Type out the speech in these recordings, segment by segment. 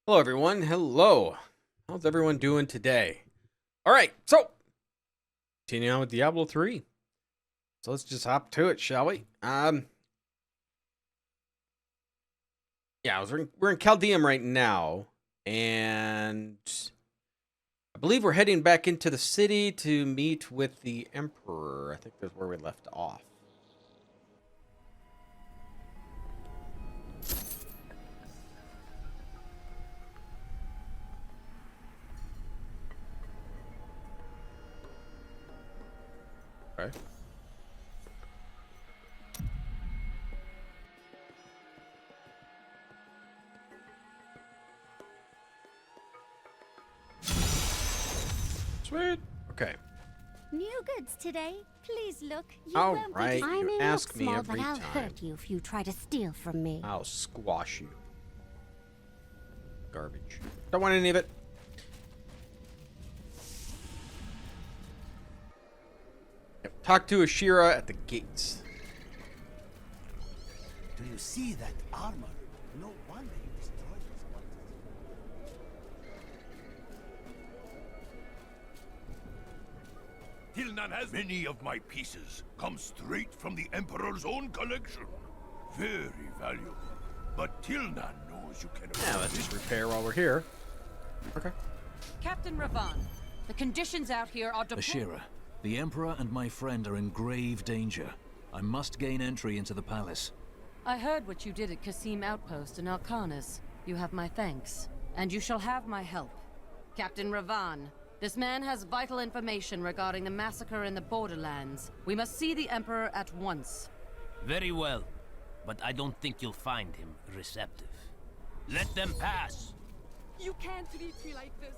Hello, everyone. Hello. How's everyone doing today? All right, so continuing on with Diablo 3. So let's just hop to it, shall we? Yeah, we're in Chaldeum right now, and I believe we're heading back into the city to meet with the Emperor. I think that's where we left off. Okay. Sweet. Okay. New goods today. Please look. You All won't right. I You may ask look me small, every but I'll time. hurt you if you try to steal from me. I'll squash you. Garbage. Don't want any of it. Talk to Ashira at the gates. Do you see that armor? No wonder he destroyed his quarters. Tilnan has many of my pieces. Come straight from the Emperor's own collection. Very valuable. But Tilnan knows you can... Yeah, let's just repair while we're here. Okay. Captain Ravan, the conditions out here are Ashira, the Emperor and my friend are in grave danger. I must gain entry into the palace. I heard what you did at Qasim Outpost in Alcanis. You have my thanks, and you shall have my help. Captain Ravan, this man has vital information regarding the massacre in the Borderlands. We must see the Emperor at once. Very well, but I don't think you'll find him receptive. Let them pass! You can't treat me like this.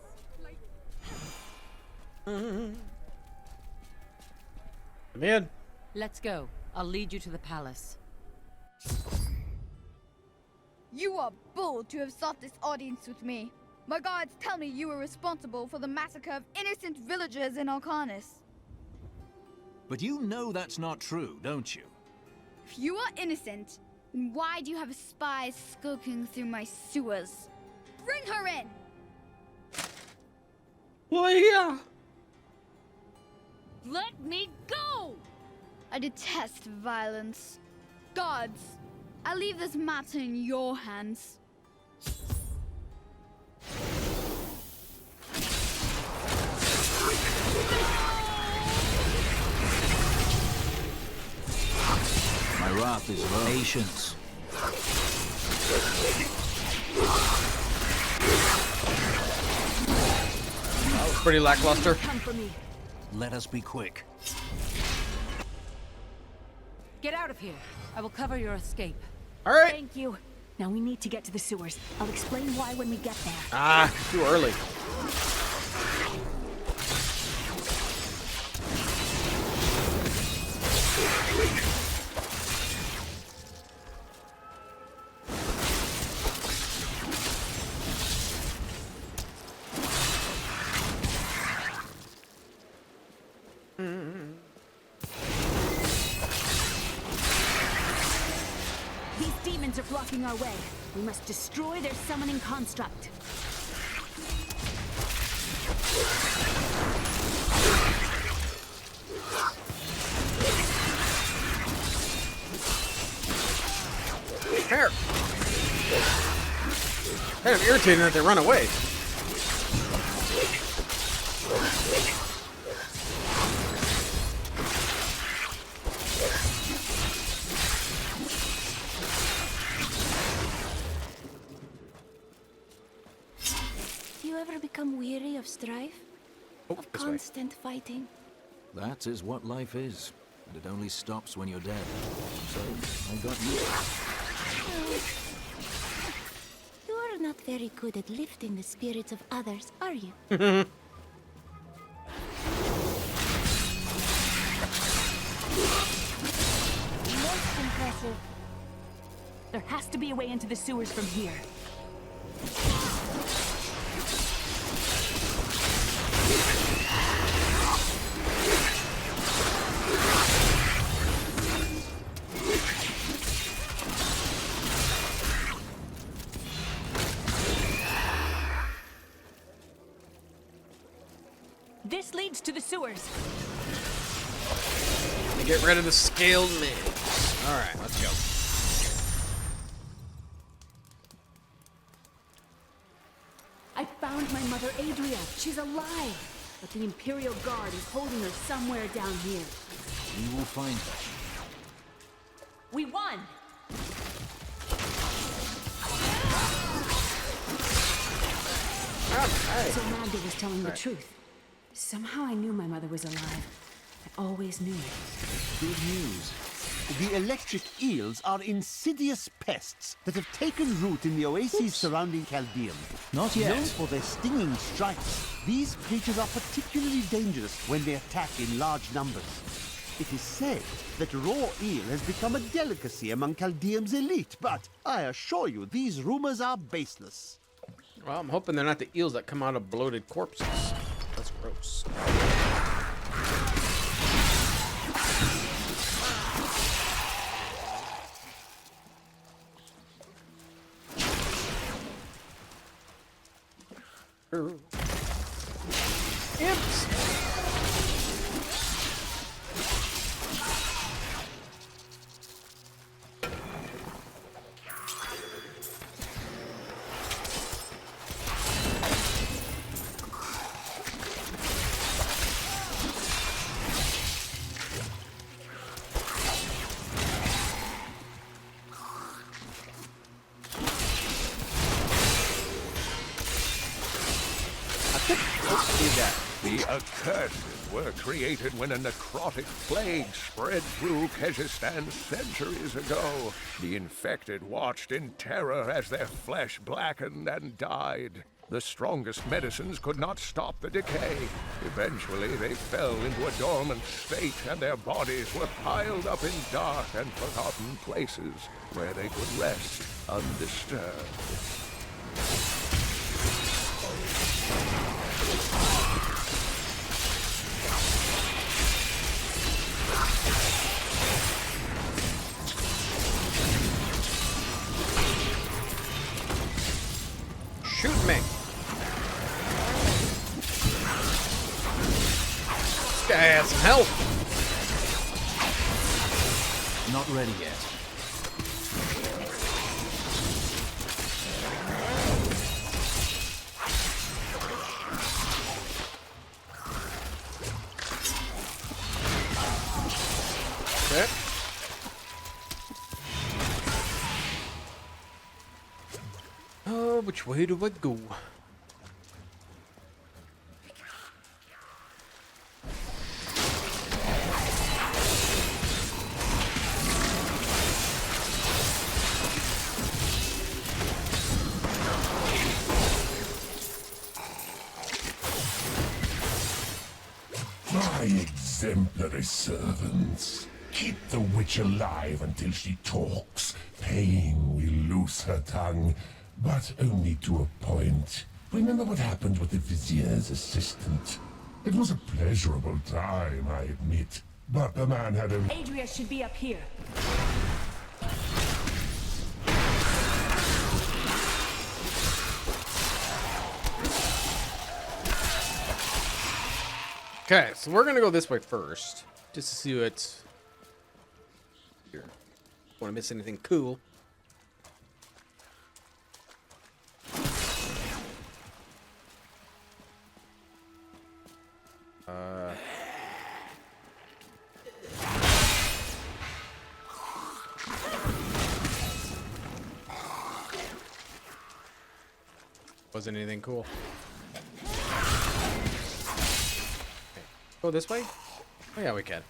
Come in. Let's go. I'll lead you to the palace. You are bold to have sought this audience with me. My guards tell me you were responsible for the massacre of innocent villagers in Alcanis. But you know that's not true, don't you? If you are innocent, then why do you have spies skulking through my sewers? Bring her in! Well, yeah. Let me go! I detest violence. Guards, I leave this matter in your hands. My wrath is low. Patience. That was pretty lackluster. Come for me. Let us be quick. Get out of here. I will cover your escape. All right. Thank you. Now we need to get to the sewers. I'll explain why when we get there. Ah, too early. These demons are blocking our way. We must destroy their summoning construct. Fair. Kind of irritating that they run away. Do you ever become weary of strife? Oh, Of this way. constant fighting? That is what life is, and it only stops when you're dead. So, I got you. You are not very good at lifting the spirits of others, are you? Most impressive. There has to be a way into the sewers from here. To the sewers. Get rid of the scaled mix. Alright, let's go. I found my mother Adria. She's alive. But the Imperial Guard is holding her somewhere down here. We will find her. We won! So Magda was telling the truth. Somehow I knew my mother was alive. I always knew it. Good news. The electric eels are insidious pests that have taken root in the oases surrounding Chaldeum. Not yet. Known for their stinging strikes, these creatures are particularly dangerous when they attack in large numbers. It is said that raw eel has become a delicacy among Chaldeum's elite, but I assure you these rumors are baseless. Well, I'm hoping they're not the eels that come out of bloated corpses. That's gross. Imps! The Accursed were created when a necrotic plague spread through Kyrgyzstan centuries ago. The infected watched in terror as their flesh blackened and died. The strongest medicines could not stop the decay. Eventually, they fell into a dormant state, and their bodies were piled up in dark and forgotten places where they could rest undisturbed. Shoot me! This guy has some health. Not ready yet. Okay. Oh, which way do I go? My exemplary servants. Keep the witch alive until she talks. Pain will loose her tongue, but only to a point. Remember what happened with the vizier's assistant? It was a pleasurable time, I admit. But the man had a... Adria should be up here. Okay, so we're gonna go this way first, just to see what's here. Don't want to miss anything cool. Wasn't anything cool. Go this way? Oh yeah, we can.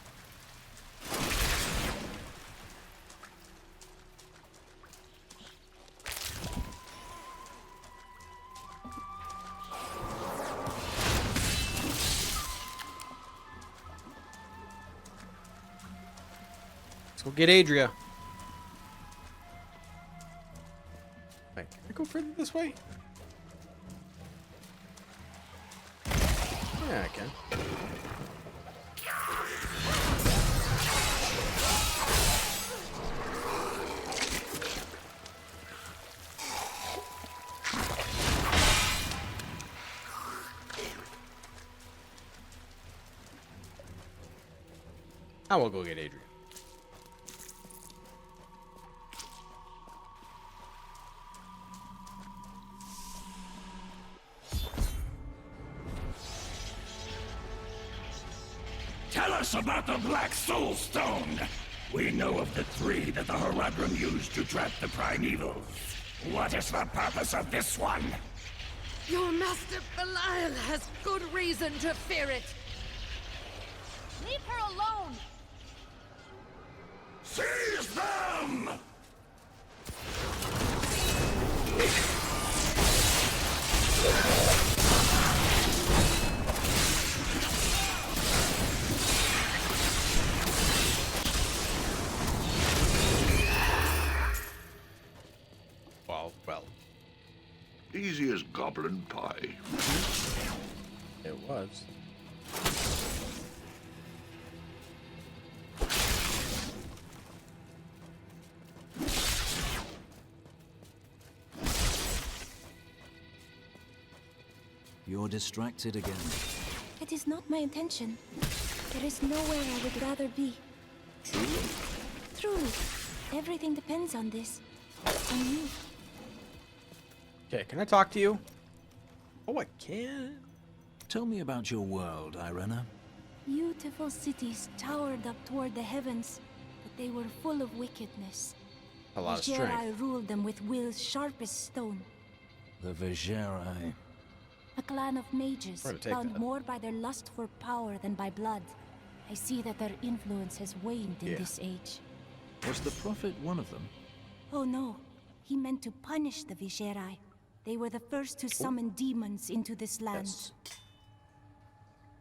Let's go get Adria. Wait, can I go further this way? Yeah, I can. I will go get Adrian. Tell us about the Black Soul Stone. We know of the 3 that the Horadrim used to trap the Primevals. What is the purpose of this one? Your master Belial has good reason to fear it. Leave her alone! Seize them! Well. Easy as goblin pie. It was. You're distracted again. It is not my intention. There is nowhere I would rather be. Truly? Truly. Everything depends on this. On you. Okay, can I talk to you? Oh, I can. Tell me about your world, Irena. Beautiful cities towered up toward the heavens, but they were full of wickedness. A lot of Jedi strength. ruled them with will's sharpest stone. The Vigerai. A clan of mages, We're gonna take bound that. more by their lust for power than by blood. I see that their influence has waned in this age. Was the Prophet one of them? Oh no, he meant to punish the Vigerai. They were the first to summon demons into this land. Yes.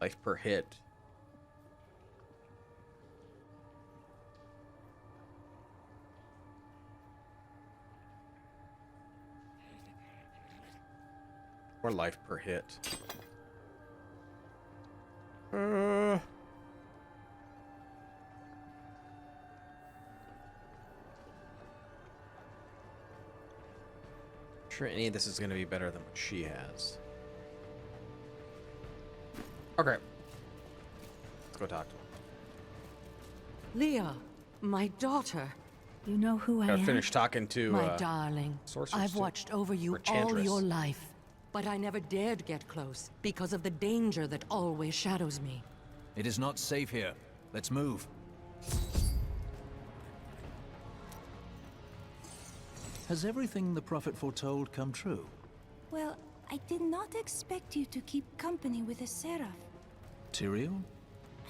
Life per hit. Or life per hit. Sure any of this is going to be better than what she has. Okay. Let's go talk to her. Leah, my daughter. You know who I Gotta am? finish talking to My darling, sorceress I've too. watched over you Or all Enchantress. your life. But I never dared get close because of the danger that always shadows me. It is not safe here. Let's move. Has everything the Prophet foretold come true? Well, I did not expect you to keep company with a seraph. Tyrael?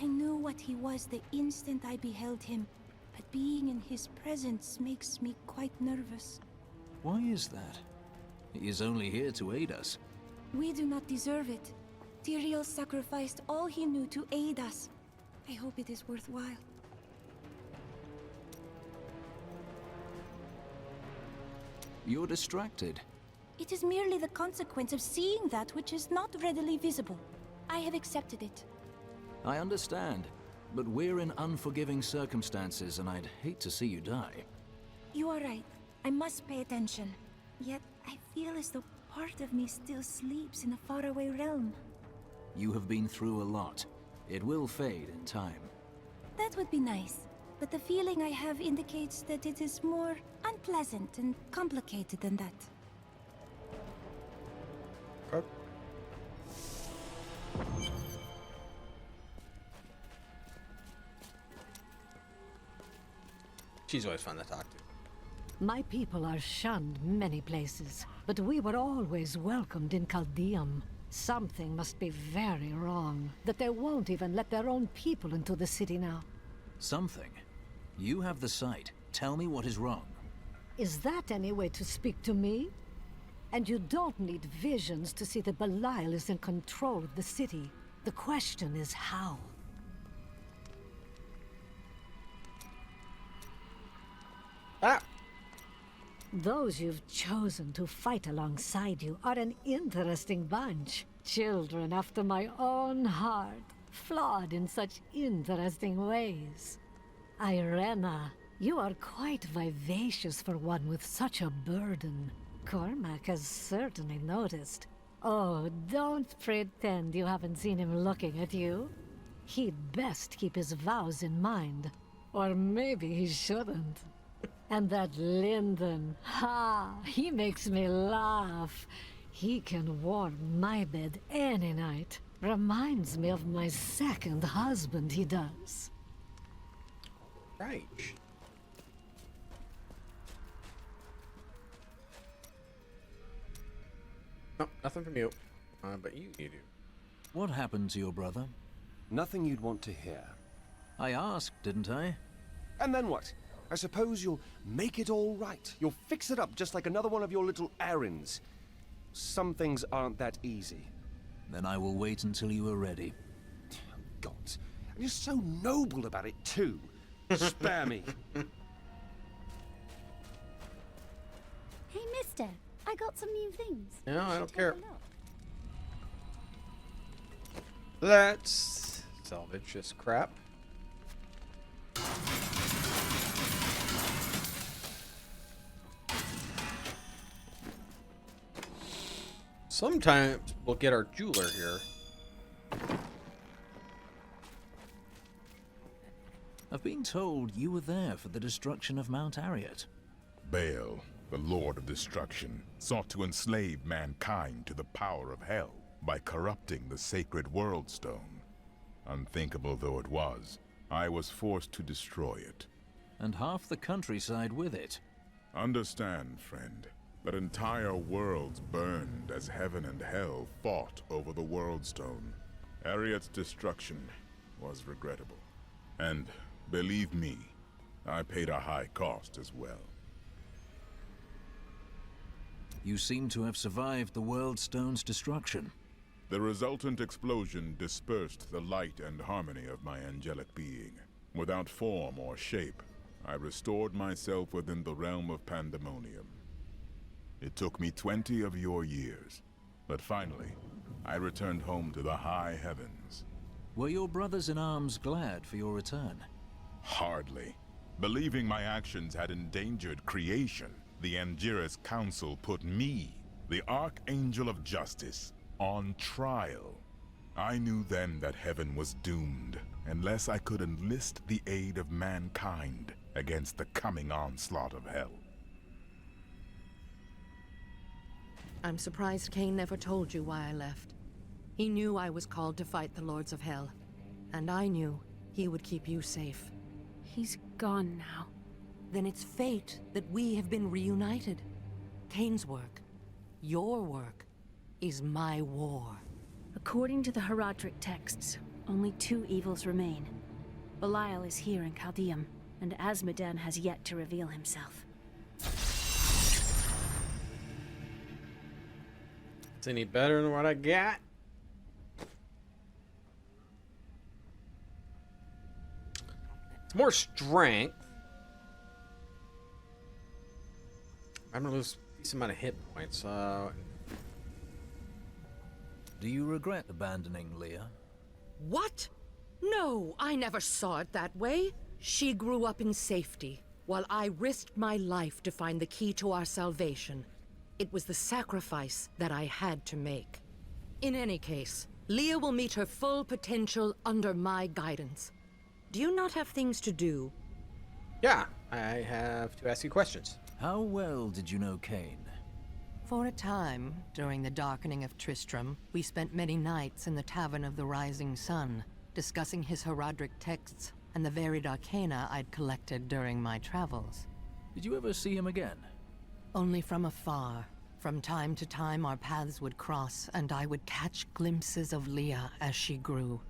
I knew what he was the instant I beheld him, but being in his presence makes me quite nervous. Why is that? He is only here to aid us. We do not deserve it. Tyrael sacrificed all he knew to aid us. I hope it is worthwhile. You're distracted. It is merely the consequence of seeing that which is not readily visible. I have accepted it. I understand, but we're in unforgiving circumstances and I'd hate to see you die. You are right. I must pay attention. Yet, I feel as though part of me still sleeps in a faraway realm. You have been through a lot. It will fade in time. That would be nice. But the feeling I have indicates that it is more unpleasant and complicated than that. Okay. She's always fun to talk to. My people are shunned many places, but we were always welcomed in Caldeum. Something must be very wrong, that they won't even let their own people into the city now. Something? You have the sight. Tell me what is wrong. Is that any way to speak to me? And you don't need visions to see that Belial is in control of the city. The question is how? Ah! Those you've chosen to fight alongside you are an interesting bunch. Children after my own heart, flawed in such interesting ways. Irena, you are quite vivacious for one with such a burden. Cormac has certainly noticed. Oh, don't pretend you haven't seen him looking at you. He'd best keep his vows in mind. Or maybe he shouldn't. And that Linden, he makes me laugh. He can warm my bed any night. Reminds me of my second husband, he does. Right. No, nothing from you. But you do. What happened to your brother? Nothing you'd want to hear. I asked, didn't I? And then what? I suppose you'll make it all right. You'll fix it up just like another one of your little errands. Some things aren't that easy. Then I will wait until you are ready. God, and you're so noble about it too. Spare me. Hey, mister, I got some new things. No, I don't Take care. a look. Let's salvage this crap. Sometimes we'll get our jeweler here. I've been told you were there for the destruction of Mount Ariat. Baal, the Lord of Destruction, sought to enslave mankind to the power of hell by corrupting the sacred World Stone. Unthinkable though it was, I was forced to destroy it. And half the countryside with it. Understand, friend, that entire worlds burned as heaven and hell fought over the World Stone. Ariat's destruction was regrettable. And, believe me, I paid a high cost as well. You seem to have survived the World Stone's destruction. The resultant explosion dispersed the light and harmony of my angelic being. Without form or shape, I restored myself within the realm of pandemonium. It took me 20 of your years, but finally, I returned home to the high heavens. Were your brothers in arms glad for your return? Hardly. Believing my actions had endangered creation, the Angiras Council put me, the Archangel of Justice, on trial. I knew then that heaven was doomed, unless I could enlist the aid of mankind against the coming onslaught of hell. I'm surprised Cain never told you why I left. He knew I was called to fight the Lords of Hell, and I knew he would keep you safe. He's gone now. Then it's fate that we have been reunited. Cain's work, your work, is my war. According to the Herodric texts, only 2 evils remain. Belial is here in Chaldeum, and Asmodan has yet to reveal himself. It's any better than what I got? It's more strength. I'm gonna lose a decent amount of hit points. Do you regret abandoning Leah? What? No, I never saw it that way. She grew up in safety, while I risked my life to find the key to our salvation. It was the sacrifice that I had to make. In any case, Leah will meet her full potential under my guidance. Do you not have things to do? Yeah, I have to ask you questions. How well did you know Cain? For a time, during the darkening of Tristram, we spent many nights in the Tavern of the Rising Sun, discussing his Herodric texts and the varied arcana I'd collected during my travels. Did you ever see him again? Only from afar. From time to time our paths would cross, and I would catch glimpses of Leah as she grew.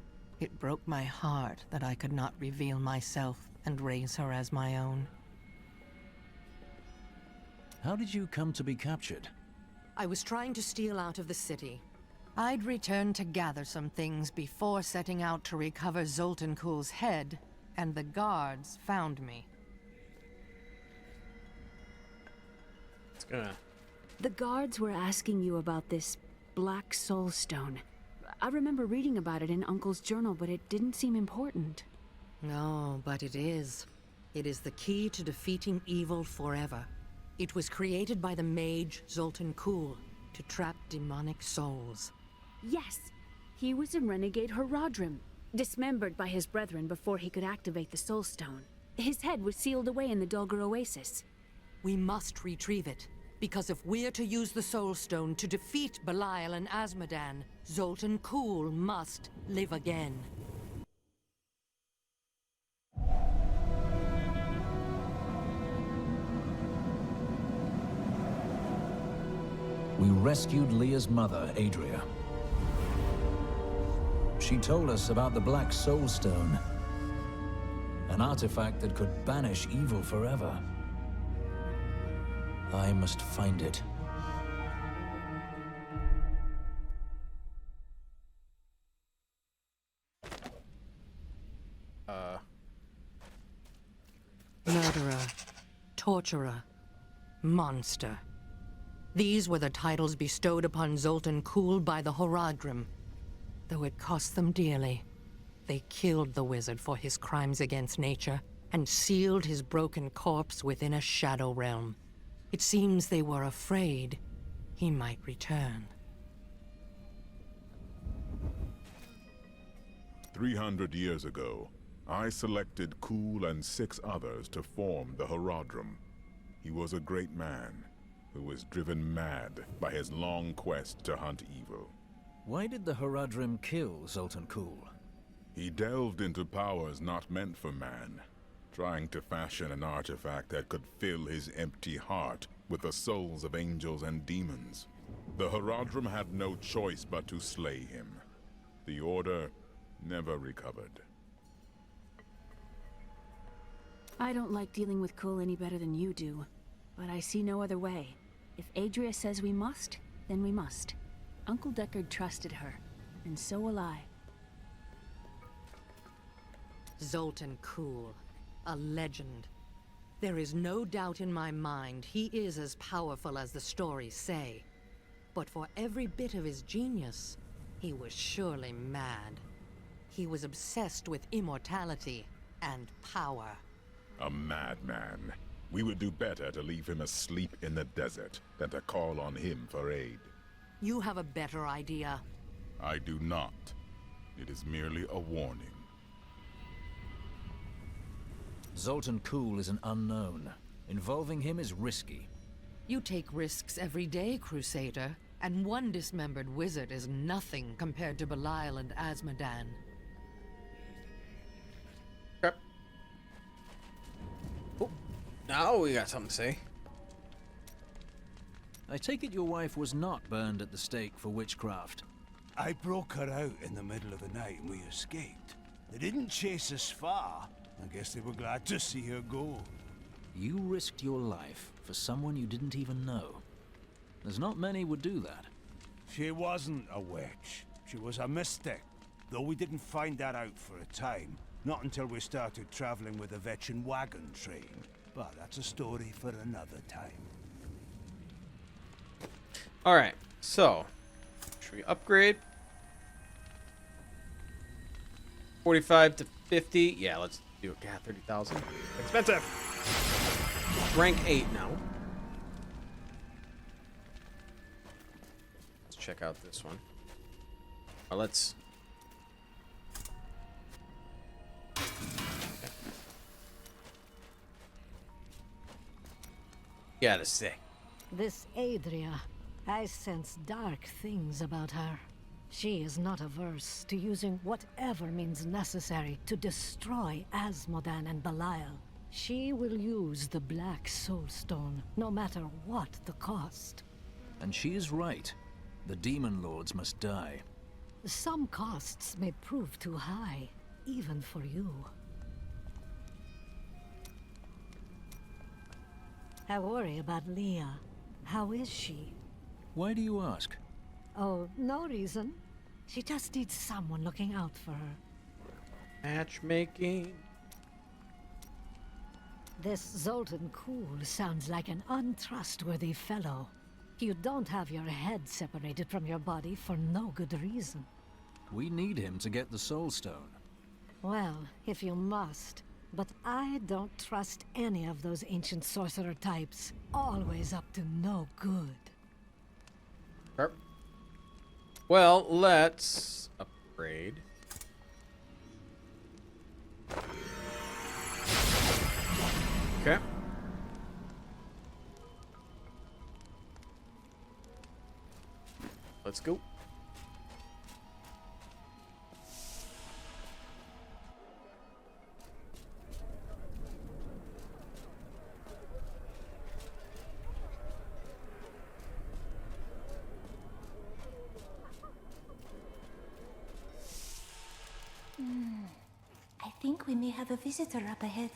It broke my heart that I could not reveal myself and raise her as my own. How did you come to be captured? I was trying to steal out of the city. I'd returned to gather some things before setting out to recover Zoltan Kuhl's head, and the guards found me. It's gonna... The guards were asking you about this Black Soul Stone. I remember reading about it in Uncle's journal, but it didn't seem important. No, but it is. It is the key to defeating evil forever. It was created by the mage Zoltan Kuhl to trap demonic souls. Yes, he was in Renegade Herodrim. Dismembered by his brethren before he could activate the Soul Stone. His head was sealed away in the Dulgar Oasis. We must retrieve it, because if we're to use the Soul Stone to defeat Belial and Azmodan, Zoltan Kulle must live again. We rescued Leah's mother, Adria. She told us about the Black Soul Stone, an artifact that could banish evil forever. I must find it. Murderer, torturer, monster. These were the titles bestowed upon Zoltan Kulle by the Horadrim. Though it cost them dearly, they killed the wizard for his crimes against nature and sealed his broken corpse within a shadow realm. It seems they were afraid he might return. 300 years ago, I selected Kulle and 6 others to form the Horadrim. He was a great man who was driven mad by his long quest to hunt evil. Why did the Horadrim kill Zoltan Kulle? He delved into powers not meant for man, trying to fashion an artifact that could fill his empty heart with the souls of angels and demons. The Horadrim had no choice but to slay him. The Order never recovered. I don't like dealing with Kulle any better than you do, but I see no other way. If Adria says we must, then we must. Uncle Deckard trusted her, and so will I. Zoltan Kulle, a legend. There is no doubt in my mind he is as powerful as the stories say. But for every bit of his genius, he was surely mad. He was obsessed with immortality and power. A madman. We would do better to leave him asleep in the desert than to call on him for aid. You have a better idea. I do not. It is merely a warning. Zoltan Kulle is an unknown. Involving him is risky. You take risks every day, Crusader, and one dismembered wizard is nothing compared to Belial and Azmodan. Okay. Oh, now we got something to say. I take it your wife was not burned at the stake for witchcraft. I broke her out in the middle of the night and we escaped. They didn't chase us far. I guess they were glad to see her go. You risked your life for someone you didn't even know. There's not many would do that. She wasn't a witch. She was a mystic. Though we didn't find that out for a time. Not until we started traveling with the Vetchin wagon train. But that's a story for another time. Alright, so should we upgrade? 45 to 50. Yeah, let's do it. Yeah, 30,000. Expensive. Rank 8 now. Let's check out this one. Let's. Okay. Gotta say. This Adria, I sense dark things about her. She is not averse to using whatever means necessary to destroy Azmodan and Belial. She will use the Black Soul Stone, no matter what the cost. And she is right. The Demon Lords must die. Some costs may prove too high, even for you. I worry about Leah. How is she? Why do you ask? Oh, no reason. She just needs someone looking out for her. Matchmaking. This Zoltan Kulle sounds like an untrustworthy fellow. You don't have your head separated from your body for no good reason. We need him to get the Soul Stone. Well, if you must. But I don't trust any of those ancient sorcerer types. Always up to no good. Well, let's upgrade. Okay. Let's go. I think we may have a visitor up ahead.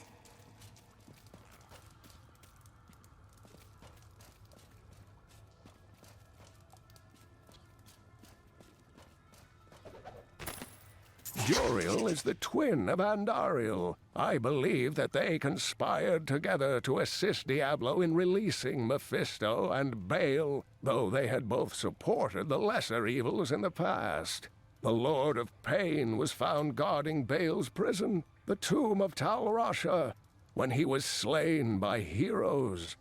Juriel is the twin of Andariel. I believe that they conspired together to assist Diablo in releasing Mephisto and Baal, though they had both supported the lesser evils in the past. The Lord of Pain was found guarding Baal's prison, the tomb of Tal Rasha, when he was slain by heroes.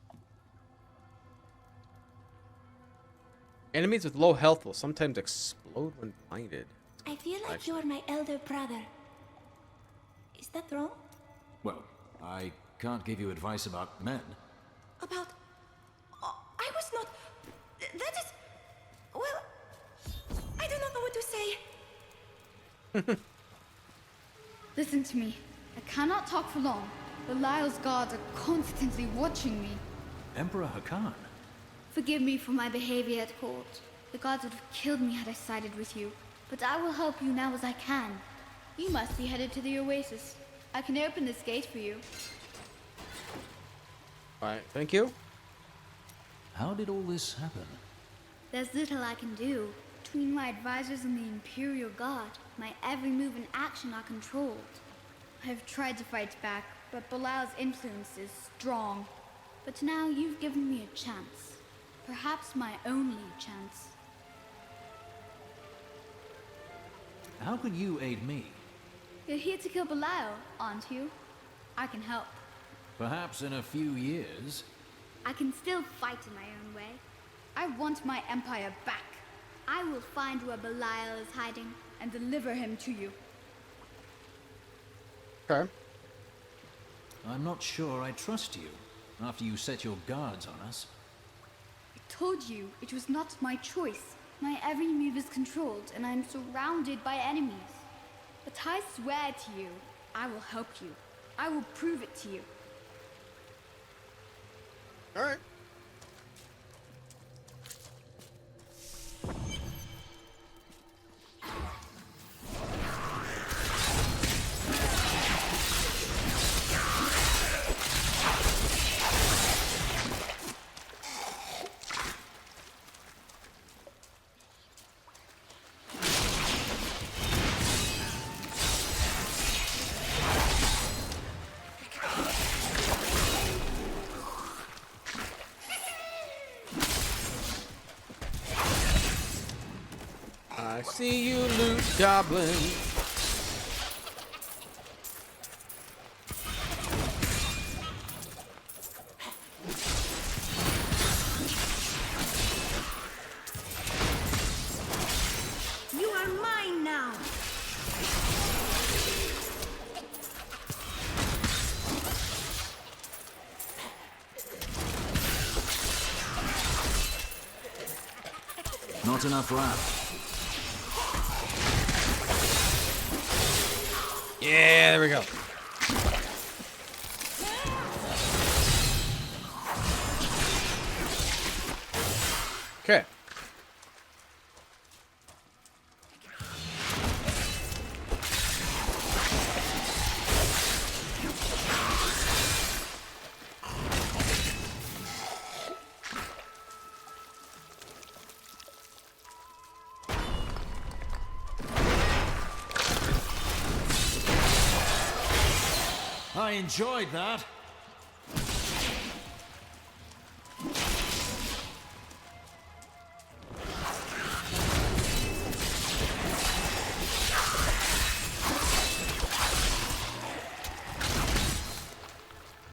Enemies with low health will sometimes explode when blinded. I feel like you're my elder brother. Is that wrong? Well, I can't give you advice about men. About... Oh, I was not... That is... Well... I do not know what to say. Listen to me. I cannot talk for long. Belial's guards are constantly watching me. Emperor Hakan? Forgive me for my behavior at court. The gods would have killed me had I sided with you. But I will help you now as I can. You must be headed to the Oasis. I can open this gate for you. Alright, thank you. How did all this happen? There's little I can do. Between my advisors and the Imperial Guard, my every move and action are controlled. I have tried to fight back, but Belial's influence is strong. But now you've given me a chance. Perhaps my only chance. How could you aid me? You're here to kill Belial, aren't you? I can help. Perhaps in a few years. I can still fight in my own way. I want my empire back. I will find where Belial is hiding and deliver him to you. Okay. I'm not sure I trust you, after you set your guards on us. I told you it was not my choice. My every move is controlled, and I am surrounded by enemies. But I swear to you, I will help you. I will prove it to you. All right. I see you, loot goblin. You are mine now. Not enough wrath. Yeah, there we go. Okay. I enjoyed that.